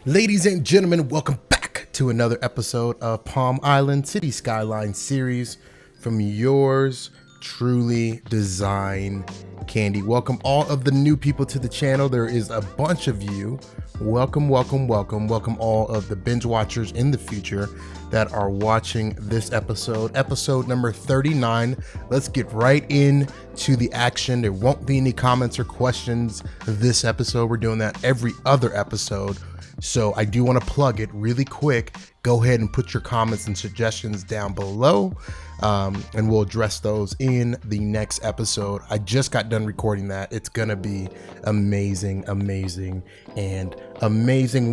Ladies and gentlemen, welcome back to another episode of Palm Island City Skylines series from yours truly, Design Candy. Welcome all of the new people to the channel. There is a bunch of you. Welcome all of the binge watchers in the future that are watching this episode number 39. Let's get right into the action. There won't be any comments or questions this episode. We're doing that every other episode. So I do want to plug it really quick. Go ahead and put your comments and suggestions down below, and we'll address those in the next episode. I just got done recording that. It's gonna be amazing.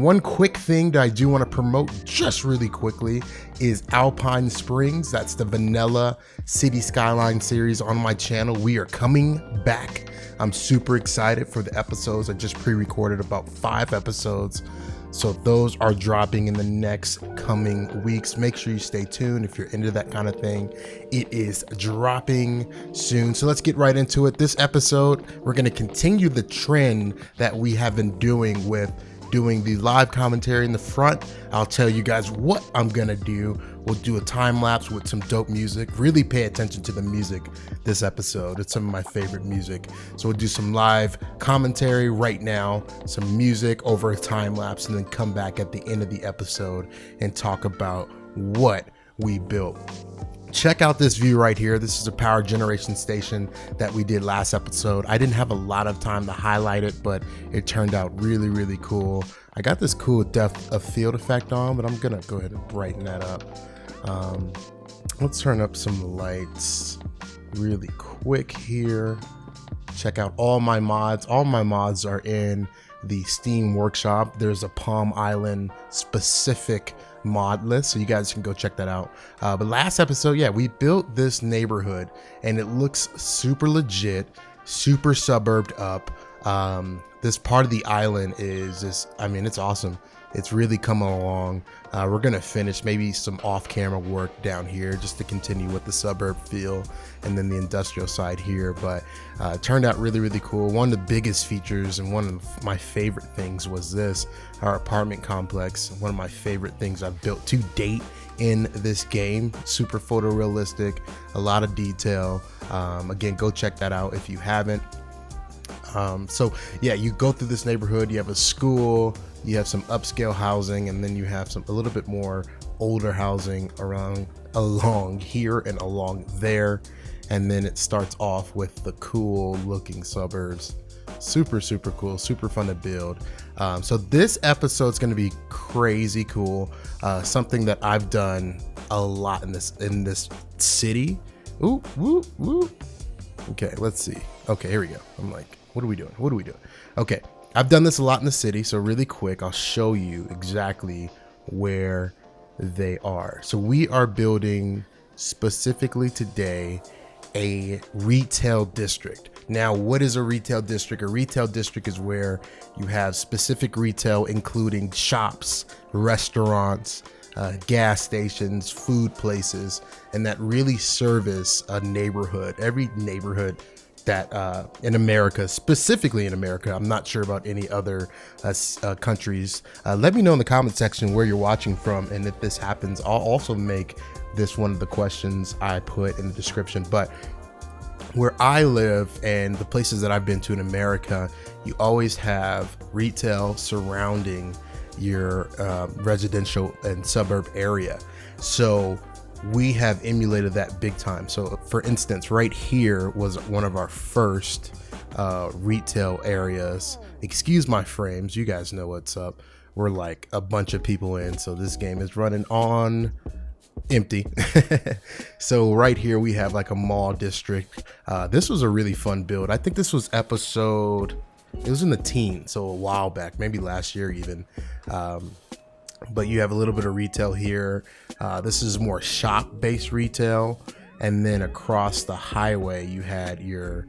One quick thing that I do want to promote just really quickly is Alpine Springs. That's the Vanilla City Skyline series on my channel. We are coming back. I'm super excited for the episodes. I just pre-recorded about 5 episodes. So those are dropping in the next coming weeks. Make sure you stay tuned if you're into that kind of thing. It is dropping soon. So let's get right into it. This episode, we're going to continue the trend that we have been doing with doing the live commentary in the front. I'll tell you guys what I'm gonna do. We'll do a time lapse with some dope music. Really pay attention to the music this episode. It's some of my favorite music. So we'll do some live commentary right now, some music over a time lapse, and then come back at the end of the episode and talk about what we built. Check out this view right here. This is a power generation station that we did last episode. I didn't have a lot of time to highlight it, but it turned out really cool. I got this cool depth of field effect on, but I'm gonna go ahead and brighten that up. Let's turn up some lights really quick here. Check out all my mods. All my mods are in the Steam workshop. There's a Palm Island specific mod list, so you guys can go check that out. But last episode, yeah, we built this neighborhood and it looks super legit, super suburbed up. This part of the island is just, I mean, it's awesome. It's really coming along. We're gonna finish maybe some off-camera work down here just to continue with the suburb feel, and then the industrial side here. But it turned out really cool. One of the biggest features and one of my favorite things was this, our apartment complex. One of my favorite things I've built to date in this game. Super photorealistic, a lot of detail. Again, go check that out if you haven't. So yeah, you go through this neighborhood, you have a school, you have some upscale housing, and then you have a little bit more older housing along here and along there. And then it starts off with the cool looking suburbs. Super cool, super fun to build. So this episode's going to be crazy cool. Something that I've done a lot in this city. Ooh, woo. Okay, let's see. Okay, here we go. I'm like, what are we doing? Okay, I've done this a lot in the city, so really quick, I'll show you exactly where they are. So we are building specifically today a retail district. Now, what is a retail district? A retail district is where you have specific retail, including shops, restaurants, gas stations, food places, and that really service a neighborhood. Every neighborhood that in America, specifically in America, I'm not sure about any other countries. Let me know in the comment section where you're watching from, and if this happens, I'll also make this one of the questions I put in the description. But where I live and the places that I've been to in America, you always have retail surrounding your residential and suburb area. So we have emulated that big time. So for instance, right here was one of our first retail areas. Excuse my frames, you guys know what's up. We're like a bunch of people in, so this game is running on empty. So right here we have like a mall district. This was a really fun build. I think this was episode, it was in the teens, so a while back, maybe last year even. But you have a little bit of retail here. This is more shop-based retail, and then across the highway you had your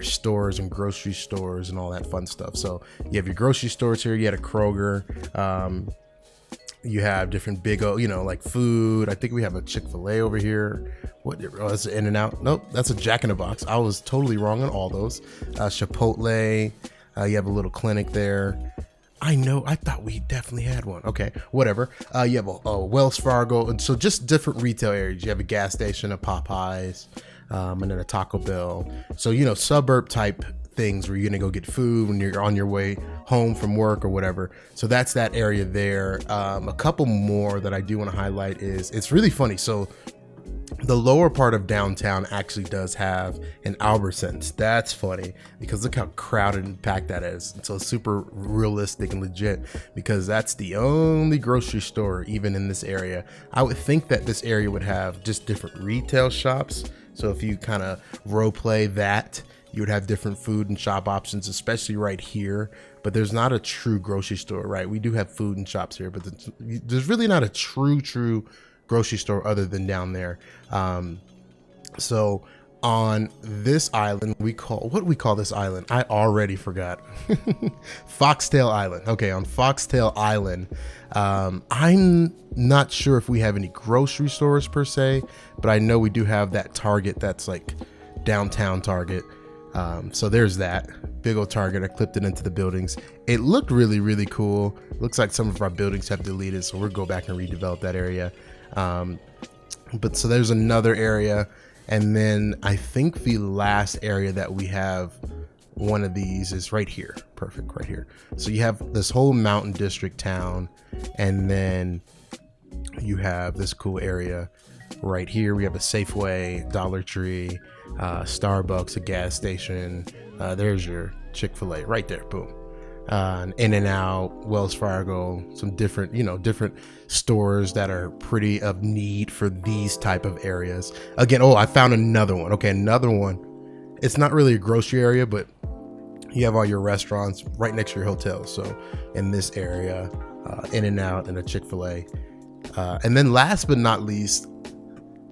stores and grocery stores and all that fun stuff. So you have your grocery stores here. You had a Kroger. You have different big, like food. I think we have a Chick-fil-A over here. What? Oh, that's an In-N-Out. Nope, that's a Jack in the Box. I was totally wrong on all those. Chipotle. You have a little clinic there. I know. I thought we definitely had one. Okay, whatever. You have a Wells Fargo, and so just different retail areas. You have a gas station, a Popeyes, and then a Taco Bell. So suburb type things where you're gonna go get food when you're on your way home from work or whatever. So that's that area there. A couple more that I do want to highlight is it's really funny. So the lower part of downtown actually does have an Albertsons. That's funny because look how crowded and packed that is. And so it's super realistic and legit because that's the only grocery store even in this area. I would think that this area would have just different retail shops. So if you kind of role play that, you would have different food and shop options, especially right here. But there's not a true grocery store, right? We do have food and shops here, but there's really not a true grocery store other than down there. So on this island, what do we call this island? I already forgot. Foxtail Island. Okay, on Foxtail Island, I'm not sure if we have any grocery stores per se, but I know we do have that Target that's like downtown Target. So there's that big old Target. I clipped it into the buildings. It looked really cool. Looks like some of our buildings have deleted, so we'll go back and redevelop that area. But so there's another area, and then I think the last area that we have one of these is right here. Perfect, right here. So you have this whole mountain district town, and then you have this cool area right here. We have a Safeway, Dollar Tree, Starbucks, a gas station. There's your Chick-fil-A right there. Boom. In-N-Out, Wells Fargo, some different stores that are pretty of need for these type of areas. Again, I found another one. Okay, another one. It's not really a grocery area, but you have all your restaurants right next to your hotels. So in this area, In-N-Out and a Chick-fil-A. And then last but not least,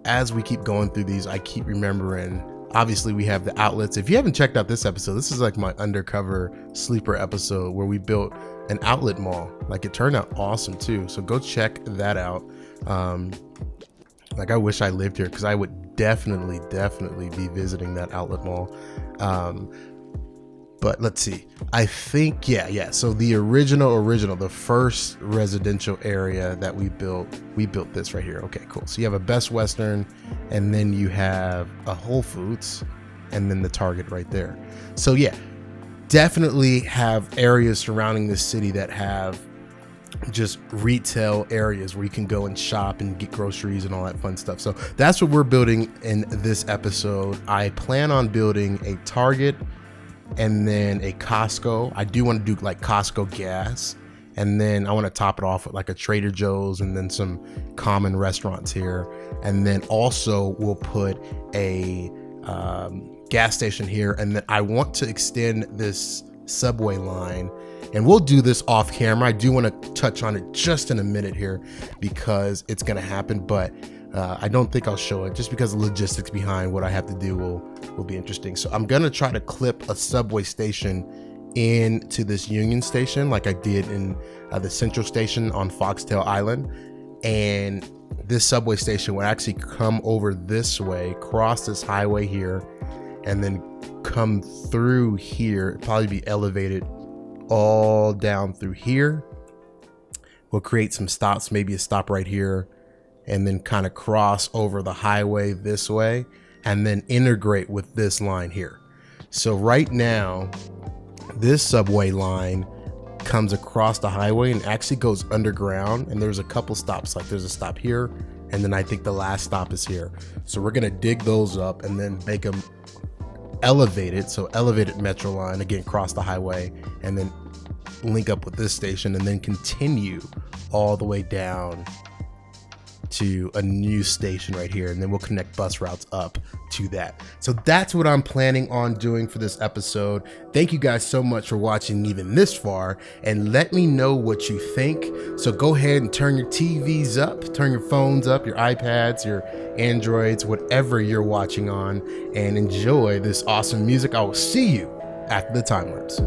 as we keep going through these, I keep remembering, obviously we have the outlets. If you haven't checked out this episode, this is like my undercover sleeper episode where we built an outlet mall. Like, it turned out awesome too. So go check that out. Like, I wish I lived here because I would definitely be visiting that outlet mall. But let's see. I think, yeah. So the original, the first residential area that we built this right here. Okay, cool. So you have a Best Western, and then you have a Whole Foods, and then the Target right there. So yeah, definitely have areas surrounding this city that have just retail areas where you can go and shop and get groceries and all that fun stuff. So that's what we're building in this episode. I plan on building a Target and then a Costco. I do want to do like Costco gas, and then I want to top it off with like a Trader Joe's and then some common restaurants here. And then also we'll put a gas station here, and then I want to extend this subway line, and we'll do this off camera. I do want to touch on it just in a minute here because it's going to happen, but I don't think I'll show it just because the logistics behind what I have to do will be interesting. So I'm going to try to clip a subway station into this Union Station like I did in the Central Station on Foxtail Island. And this subway station will actually come over this way, cross this highway here, and then come through here. It'll probably be elevated all down through here. We'll create some stops, maybe a stop right here, and then kind of cross over the highway this way and then integrate with this line here. So right now, this subway line comes across the highway and actually goes underground, and there's a couple stops. Like, there's a stop here, and then I think the last stop is here. So we're gonna dig those up and then make them elevated. So elevated metro line, again, cross the highway and then link up with this station and then continue all the way down to a new station right here, and then we'll connect bus routes up to that. So that's what I'm planning on doing for this episode. Thank you guys so much for watching even this far, and let me know what you think. So go ahead and turn your TVs up, turn your phones up, your iPads, your Androids, whatever you're watching on, and enjoy this awesome music. I will see you after the time lapse.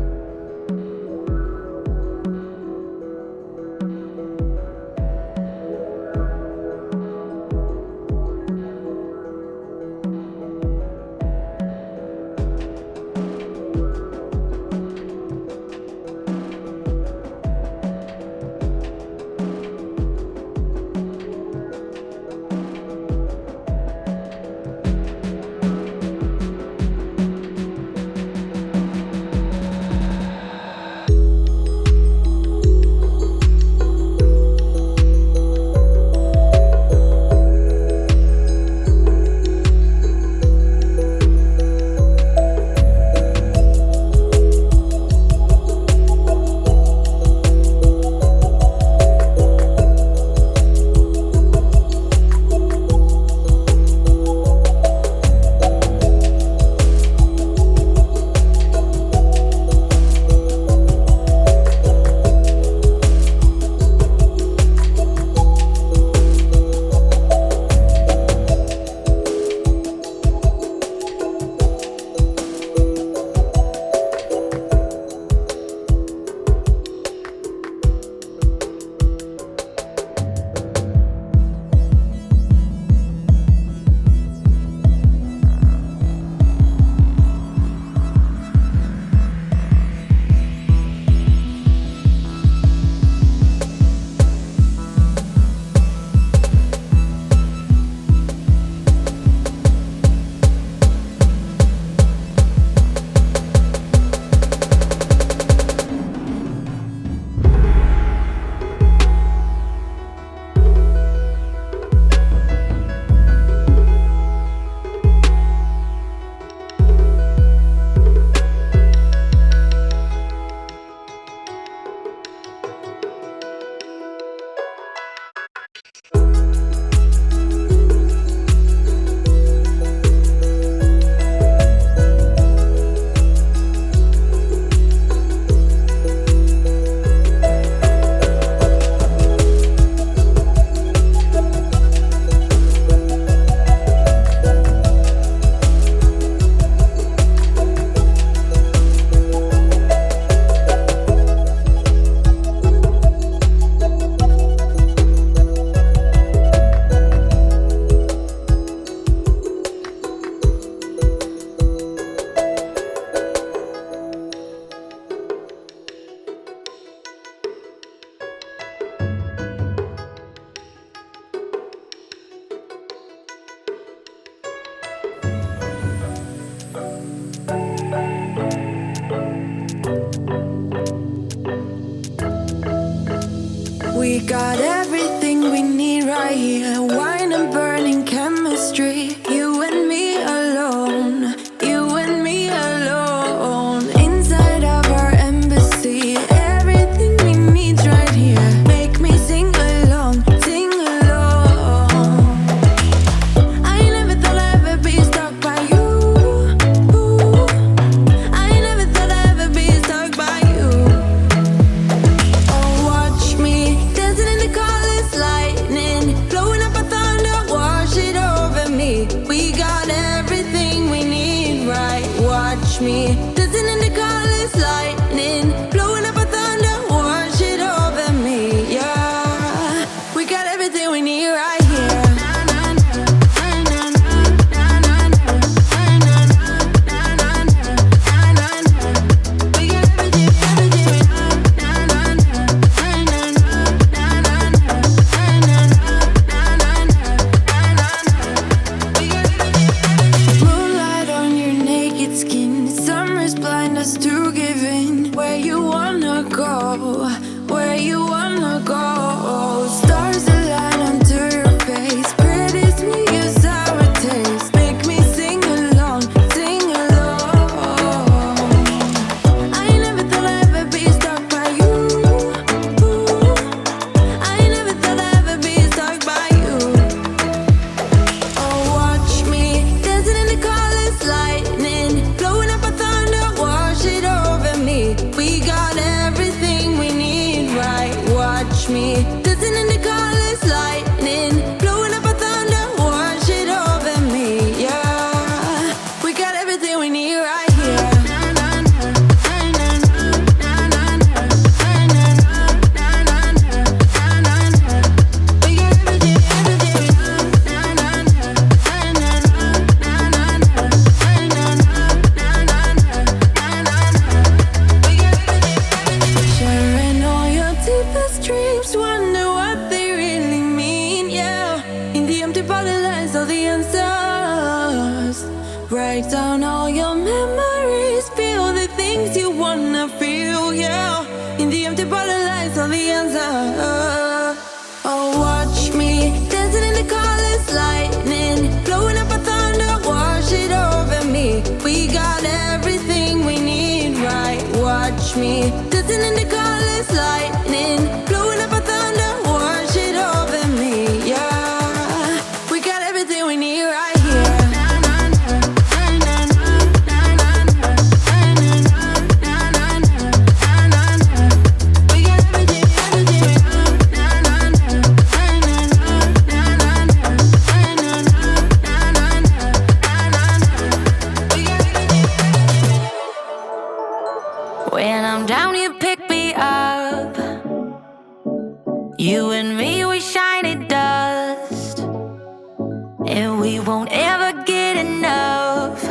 got everything we need right here. Wine and burning chemistry. You and me alone. You and me alone. Inside of our embassy. Everything we need right here. Make me sing along. Sing along. I never thought I'd ever be stuck by you. I never thought I'd ever be stuck by you. Oh, watch me dancing in the colors, lightning blowing up a thunder, wash it over me. We got everything we need, right? Watch me dancing in the colors, lightning blowing up a thunder, wash it over me. Yeah, we got everything we need right here. Moonlight on your naked skin, summer's blind us to give in. Where you wanna go, where you wanna go. Stars align onto your face, pretty sweet your sour taste. Make me sing along, sing along. I never thought I'd ever be stuck by you. I never thought I'd ever be stuck by you. Oh, watch me dancing in the colors, lightning blowing up a thunder, wash it over me. We got everything we need, right? Watch me dancing in the colors, lightning blowing up a thunder, wash it over me. Yeah, we got everything we need right here. Sharing all your deepest dreams, wonder what they really mean, yeah. In the empty bottle lies all the answers. Write down all your memories, feel the things you wanna feel, yeah. In the empty bottle lies all the answers. Oh, watch me dancing in the colors, lightning blowing up a thunder, wash it over me. We got everything we need, right? Watch me dancing in the colors, lightning blowing up a thunder, wash it over me. Yeah, we got everything we need right here. We got everything, When I'm down, you pick me up. You and me, we shiny dust, and we won't ever get enough.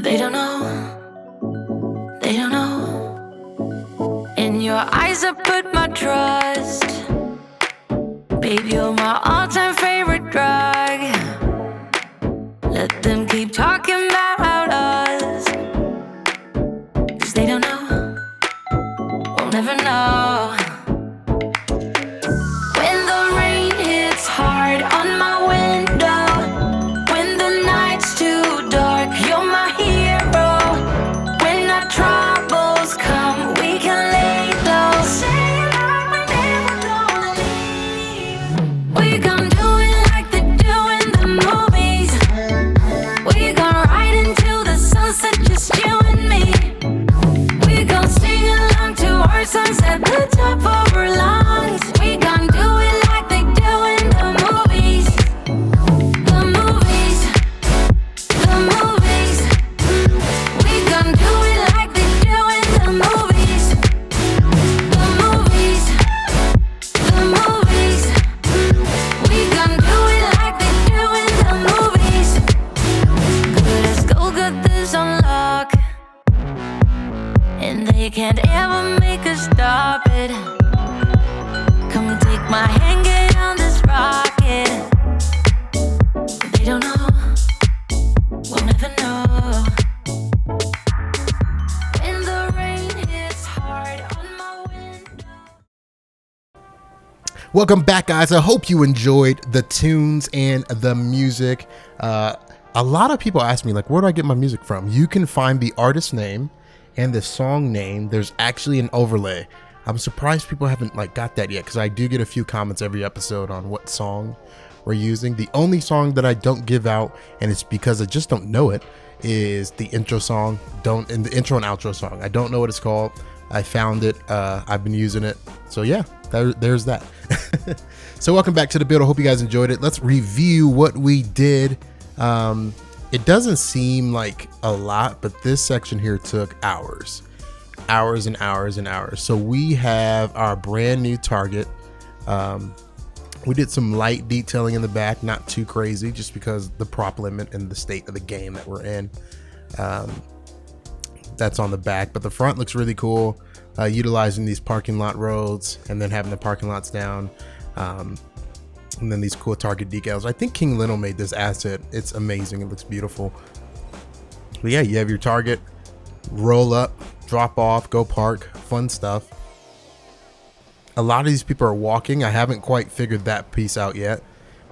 They don't know, they don't know. In your eyes, I put my trust. Babe, you're my all-time favorite drug. Let them keep talking about us, 'cause they don't know, we'll never know. When the rain hits hard on my window, when the night's too dark, you're my hero. When our troubles come, we can lay low. Say it like we're never gonna leave. We gon' do it like they do in the movies. We gon' ride into the sunset, just you and me. We gon' sing along to our songs at the top of our lungs. We gon' do it like they do in the movies. The movies, the movies. We gon' do it like they do in the movies. The movies, the movies. We gon' do it like they do in the movies. Good as gold, got this on lock, and they can't ever make us stop it. Come take my hand, get on this rocket. They don't know, we'll never know. When the rain hits hard on my window. Welcome back, guys. I hope you enjoyed the tunes and the music. A lot of people ask me, like, where do I get my music from? You can find the artist name and the song name. There's actually an overlay. I'm surprised people haven't got that yet, because I do get a few comments every episode on what song we're using. The only song that I don't give out, and it's because I just don't know it, is the intro song. And the intro and outro song. I don't know what it's called. I found it. I've been using it. So yeah, there's that. So welcome back to the build. I hope you guys enjoyed it. Let's review what we did. It doesn't seem like a lot, but this section here took hours and hours and hours. So we have our brand new target. We did some light detailing in the back, not too crazy, just because the prop limit and the state of the game that we're in. That's on the back, but the front looks really cool, utilizing these parking lot roads and then having the parking lots down, and then these cool target decals. I think King Lino made this asset. It's amazing. It looks beautiful. But yeah, you have your target, roll up, drop off, go park, fun stuff. A lot of these people are walking. I haven't quite figured that piece out yet,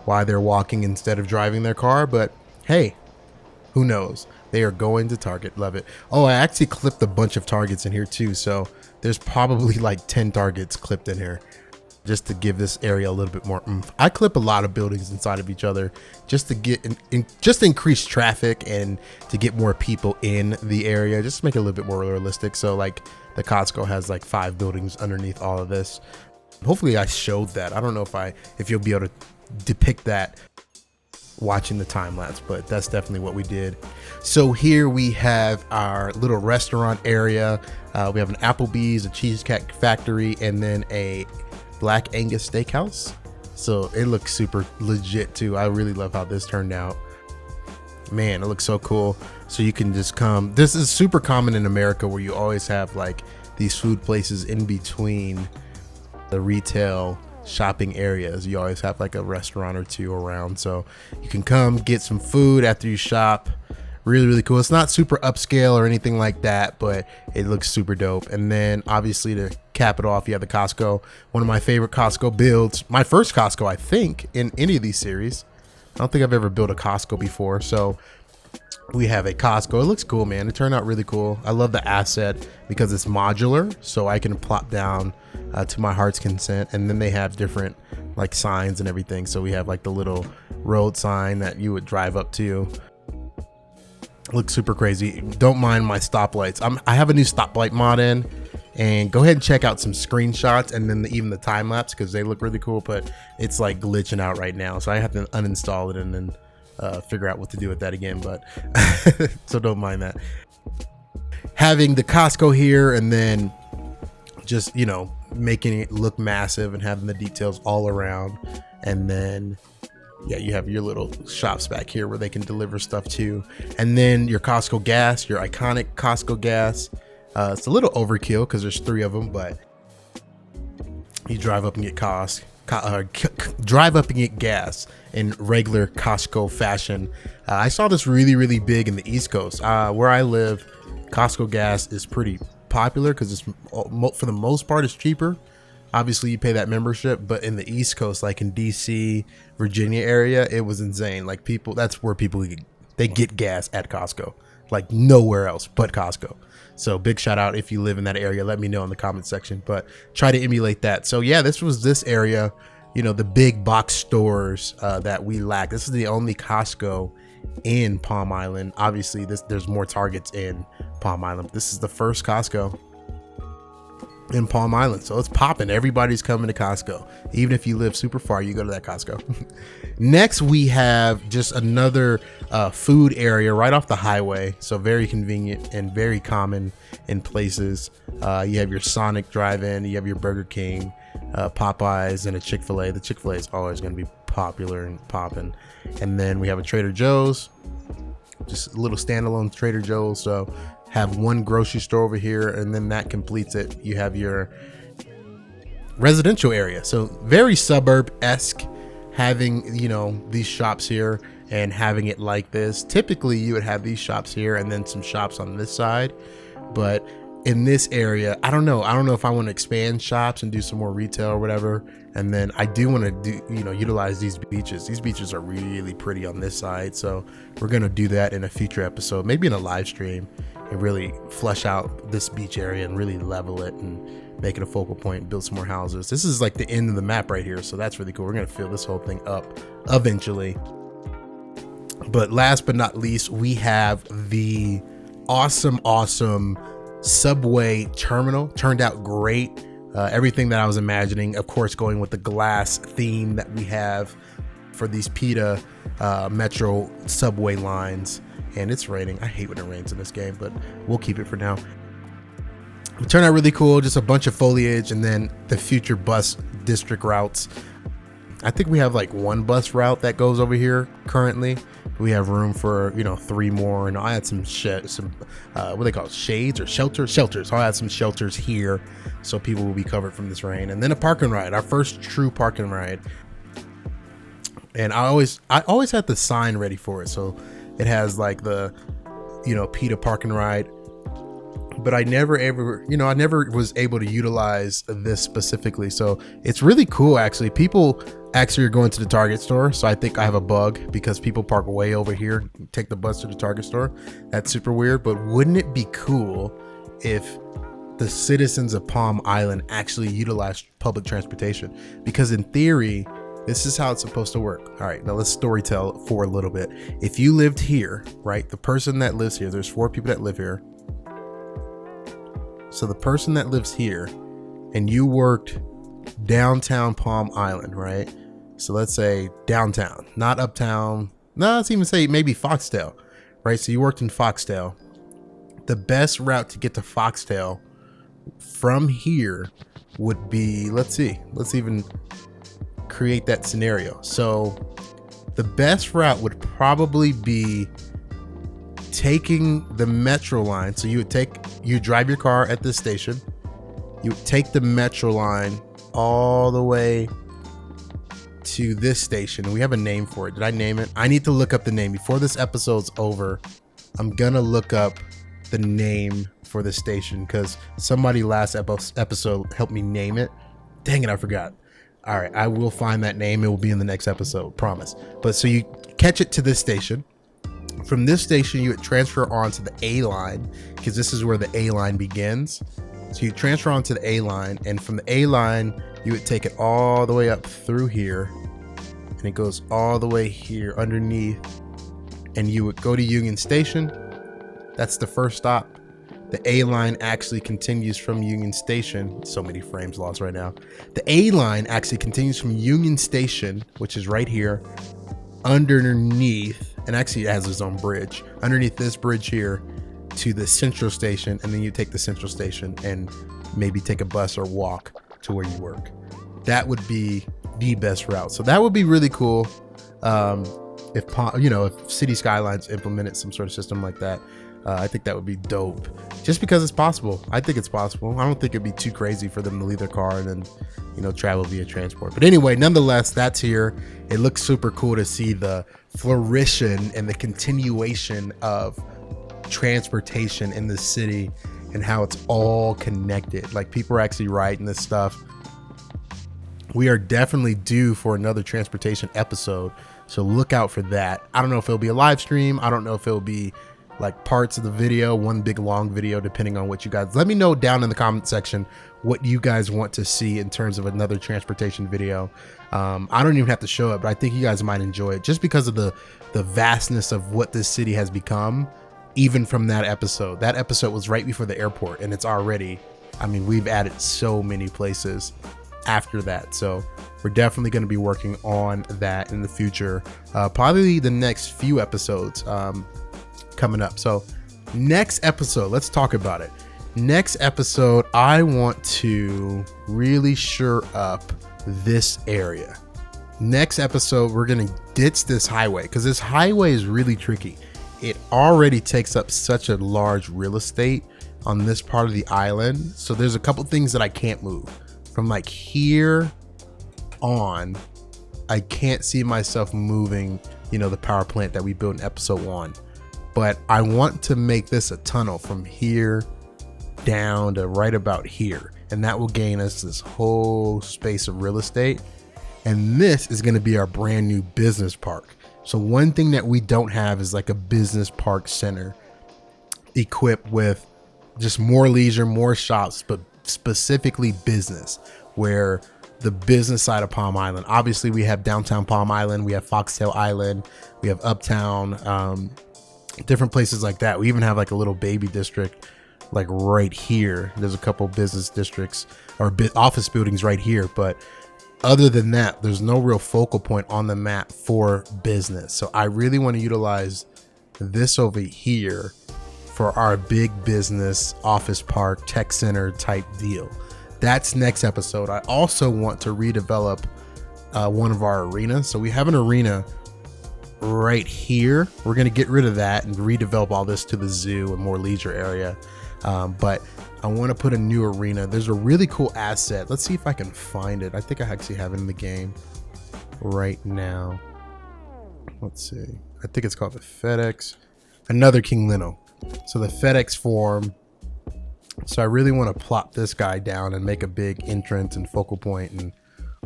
why they're walking instead of driving their car, but hey, who knows? They are going to Target. Love it. Oh, I actually clipped a bunch of targets in here too. So there's probably like 10 targets clipped in here just to give this area a little bit more oomph. I clip a lot of buildings inside of each other just to get just to increase traffic and to get more people in the area, just to make it a little bit more realistic. So like the Costco has like 5 buildings underneath all of this. Hopefully I showed that. I don't know if you'll be able to depict that watching the time lapse, but that's definitely what we did. So here we have our little restaurant area. We have an Applebee's, a Cheesecake factory, and then a Black Angus steakhouse. So it looks super legit too. I really love how this turned out. Man, it looks so cool. So you can just come. This is super common in America, where you always have like these food places in between the retail shopping areas. You always have like a restaurant or two around, so you can come get some food after you shop. Really cool. It's not super upscale or anything like that, but it looks super dope. And then obviously to cap it off, you have the Costco, one of my favorite Costco builds, my first Costco I think in any of these series. I don't think I've ever built a Costco before. So we have a Costco. It looks cool, man. It turned out really cool. I love the asset because it's modular, so I can plop down to my heart's content. And then they have different like signs and everything. So we have like the little road sign that you would drive up to. Looks super crazy. Don't mind my stoplights. I have a new stoplight mod in, and go ahead and check out some screenshots and then even the time lapse, because they look really cool, but it's like glitching out right now. So I have to uninstall it and then figure out what to do with that again, but so don't mind that. Having the Costco here, and then just, you know, making it look massive and having the details all around. And then yeah, you have your little shops back here where they can deliver stuff to. And then your Costco gas, your iconic Costco gas. It's a little overkill because there's 3 of them, but you drive up and get drive up and get gas in regular Costco fashion. I saw this really big in the East Coast. Where I live, Costco gas is pretty popular because it's for the most part it's cheaper. Obviously you pay that membership, but in the East Coast, like in DC, Virginia area, it was insane. Like that's where people they get gas at Costco, like nowhere else but Costco. So big shout out if you live in that area. Let me know in the comment section, but try to emulate that. So yeah, this was this area, you know, the big box stores that we lack. This is the only Costco in Palm Island. Obviously there's more Targets in Palm Island. This is the first Costco in Palm Island, so it's popping. Everybody's coming to Costco. Even if you live super far, you go to that Costco. Next we have just another food area right off the highway, so very convenient and very common in places. You have your Sonic drive-in, you have your Burger King, Popeyes, and a Chick-fil-A. The Chick-fil-A is always going to be popular and popping. And then we have a Trader Joe's, just a little standalone Trader Joe's. So have one grocery store over here, and then that completes it. You have your residential area, so very suburb-esque, having, you know, these shops here and having it like this. Typically you would have these shops here and then some shops on this side, but in this area, I don't know if I want to expand shops and do some more retail or whatever. And then I do want to do, utilize these beaches. These beaches are really pretty on this side. So we're going to do that in a future episode, maybe in a live stream, and really flesh out this beach area and really level it and make it a focal point and build some more houses. This is like the end of the map right here. So that's really cool. We're going to fill this whole thing up eventually. But last but not least, we have the awesome subway terminal. Turned out great. Everything that I was imagining, of course, going with the glass theme that we have for these PETA metro subway lines. And it's raining. I hate when it rains in this game, but we'll keep it for now. It turned out really cool. Just a bunch of foliage, and then the future bus district routes. I think we have like one bus route that goes over here currently. We have room for 3 more, and I had some what they call shades or shelters. I'll add some shelters here so people will be covered from this rain. And then a parking ride, our first true parking ride. And I always had the sign ready for it, so it has like the PETA parking ride. But I never was able to utilize this specifically. So it's really cool, actually. People actually are going to the Target store. So I think I have a bug because people park way over here, take the bus to the Target store. That's super weird. But wouldn't it be cool if the citizens of Palm Island actually utilized public transportation? Because in theory, this is how it's supposed to work. All right, now let's storytell for a little bit. If you lived here, right, the person that lives here, there's 4 people that live here. So the person that lives here and you worked downtown Palm Island, right? So let's say downtown, not uptown. No, let's even say maybe Foxtail, right? So you worked in Foxtail. The best route to get to Foxtail from here would be, let's even create that scenario. So the best route would probably be taking the metro line. So you drive your car at this station, you would take the metro line all the way to this station. We have a name for it. Did I name it? I need to look up the name before this episode's over. I'm gonna look up the name for the station because somebody last episode helped me name it. Dang it, I forgot. All right, I will find that name. It will be in the next episode, promise. But so you catch it to this station. From this station, you would transfer onto the A line because this is where the A line begins. So you transfer onto the A line, and from the A line, you would take it all the way up through here, and it goes all the way here underneath, and you would go to Union Station. That's the first stop. The A line actually continues from Union Station. So many frames lost right now. The A line actually continues from Union Station, which is right here, underneath, and actually it has its own bridge, underneath this bridge here to the Central Station, and then you take the Central Station and maybe take a bus or walk to where you work. That would be the best route. So that would be really cool if City Skylines implemented some sort of system like that. I think that would be dope, just because it's possible. I think it's possible. I don't think it'd be too crazy for them to leave their car and then, travel via transport. But anyway, nonetheless, that's here. It looks super cool to see the flourishing and the continuation of transportation in the city and how it's all connected. Like, people are actually writing this stuff. We are definitely due for another transportation episode, so look out for that. I don't know if it'll be a live stream. I don't know if it'll be like parts of the video, one big long video, depending on what you guys, let me know down in the comment section what you guys want to see in terms of another transportation video. I don't even have to show it, but I think you guys might enjoy it just because of the vastness of what this city has become, even from that episode. That episode was right before the airport, and it's already, we've added so many places after that. So we're definitely going to be working on that in the future, probably the next few episodes coming up. So next episode, let's talk about it. Next episode, I want to really shore up this area. Next episode, we're going to ditch this highway because this highway is really tricky. It already takes up such a large real estate on this part of the island. So there's a couple things that I can't move. From like here on, I can't see myself moving, the power plant that we built in episode 1. But I want to make this a tunnel from here down to right about here. And that will gain us this whole space of real estate. And this is going to be our brand new business park. So one thing that we don't have is like a business park center equipped with just more leisure, more shops, but specifically business, where the business side of Palm Island. Obviously, we have downtown Palm Island, we have Foxtail Island, we have Uptown, different places like that. We even have like a little baby district like right here. There's a couple business districts or office buildings right here, but other than that, there's no real focal point on the map for business. So I really want to utilize this over here for our big business office park tech center type deal. That's next episode. I also want to redevelop one of our arenas. So we have an arena right here. We're going to get rid of that and redevelop all this to the zoo and more leisure area. But I want to put a new arena. There's a really cool asset. Let's see if I can find it. I think I actually have it in the game right now. Let's see. I think it's called the FedEx. Another King Lino. So the FedEx Forum. So I really want to plop this guy down and make a big entrance and focal point and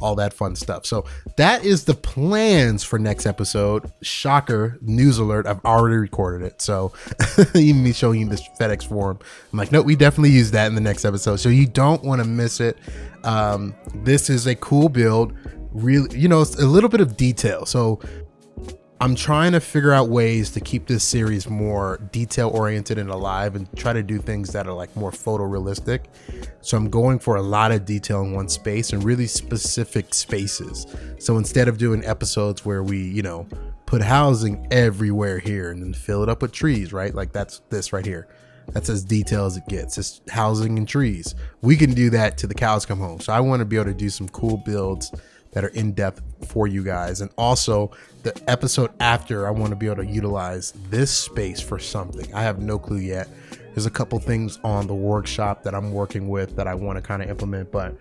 all that fun stuff. So that is the plans for next episode. Shocker, news alert, I've already recorded it. So even me showing you this FedEx Forum, I'm like, no, we definitely use that in the next episode. So you don't want to miss it. This is a cool build. Really, you know, it's a little bit of detail. So I'm trying to figure out ways to keep this series more detail oriented and alive and try to do things that are like more photorealistic. So I'm going for a lot of detail in one space and really specific spaces. So instead of doing episodes where we, you know, put housing everywhere here and then fill it up with trees, right? Like that's this right here. That's as detailed as it gets. It's housing and trees. We can do that till the cows come home. So I want to be able to do some cool builds that are in depth for you guys. And also the episode after, I want to be able to utilize this space for something. I have no clue yet. There's a couple things on the workshop that I'm working with that I want to kind of implement, but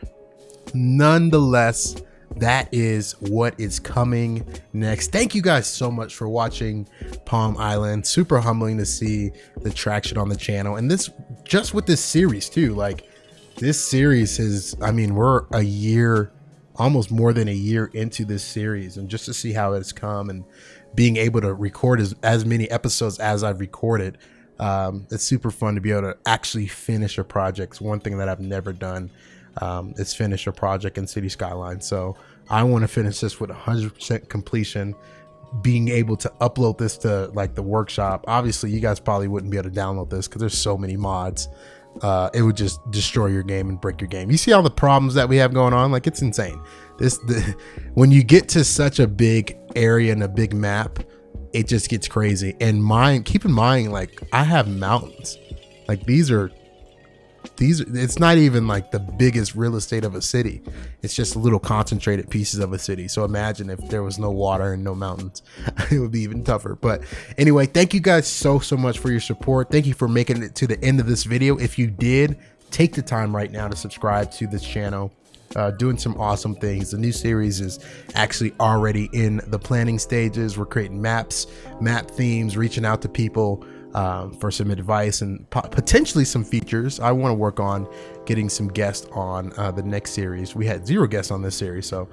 nonetheless, that is what is coming next. Thank you guys so much for watching Palm Island. Super humbling to see the traction on the channel, and this just with this series too. Like this series is, I mean, we're a year, almost more than a year into this series, and just to see how it's come and being able to record as many episodes as I've recorded, it's super fun to be able to actually finish a project. It's one thing that I've never done is finish a project in City Skylines. So I want to finish this with 100% completion, being able to upload this to like the workshop. Obviously you guys probably wouldn't be able to download this because there's so many mods. It would just destroy your game and break your game. You see all the problems that we have going on? Like, it's insane. When you get to such a big area and a big map, it just gets crazy. And keep in mind, like, I have mountains. Like it's not even like the biggest real estate of a city. It's just little concentrated pieces of a city. So imagine if there was no water and no mountains, it would be even tougher. But anyway, thank you guys so much for your support. Thank you for making it to the end of this video. If you did, take the time right now to subscribe to this channel. Doing some awesome things. The new series is actually already in the planning stages. We're creating maps, map themes, reaching out to people for some advice and potentially some features. I want to work on getting some guests on the next series. We had 0 guests on this series, so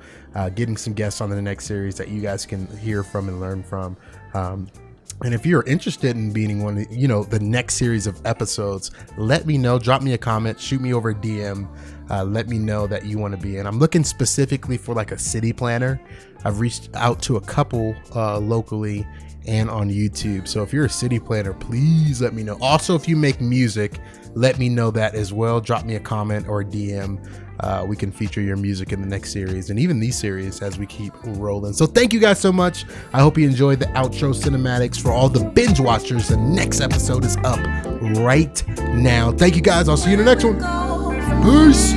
getting some guests on the next series that you guys can hear from and learn from. And if you're interested in being one of the next series of episodes, let me know. Drop me a comment, shoot me over a DM. Let me know that you want to be in. I'm looking specifically for like a city planner. I've reached out to a couple locally and on YouTube. So if you're a city planner, please let me know. Also, if you make music, let me know that as well. Drop me a comment or a DM. We can feature your music in the next series and even these series as we keep rolling. So thank you guys so much. I hope you enjoyed the outro cinematics. For all the binge watchers, the next episode is up right now. Thank you guys. I'll see you in the next one. Peace.